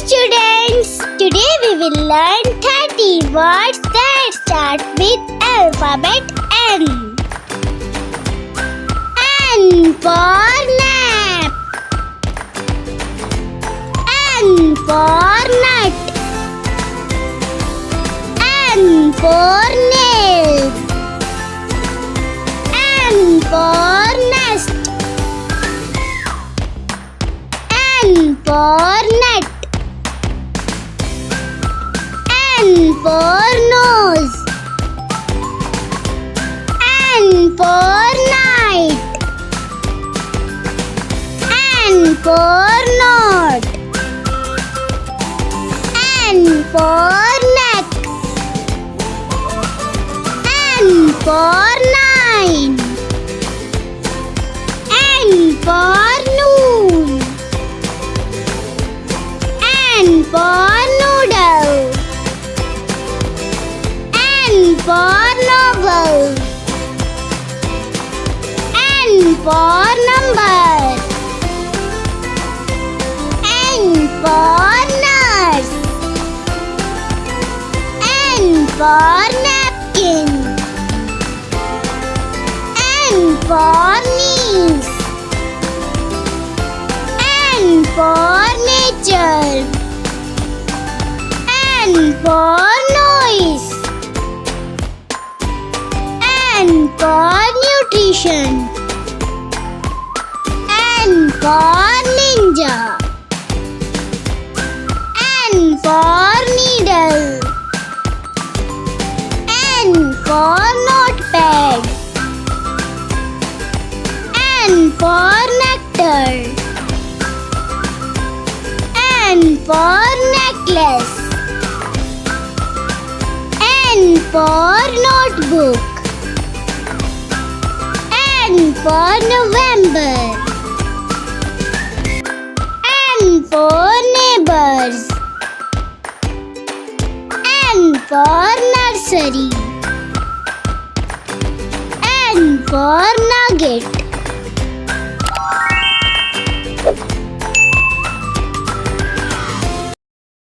students! Today we will learn 30 words that start with alphabet N. N for nap. N for nut. N for nail. N for nest. N for net. N for nose. N for night. N for knot. N for neck. N for nine. N for noon. N for noodle. N for novel. N for number. N for nurse. N for napkin. N for niece. N for nature. N for noise. N for nutrition. N for ninja. N for needle. N for notepad. N for nectar. N for necklace. N for notebook. N for November. N for neighbors. N for nursery. N for nugget.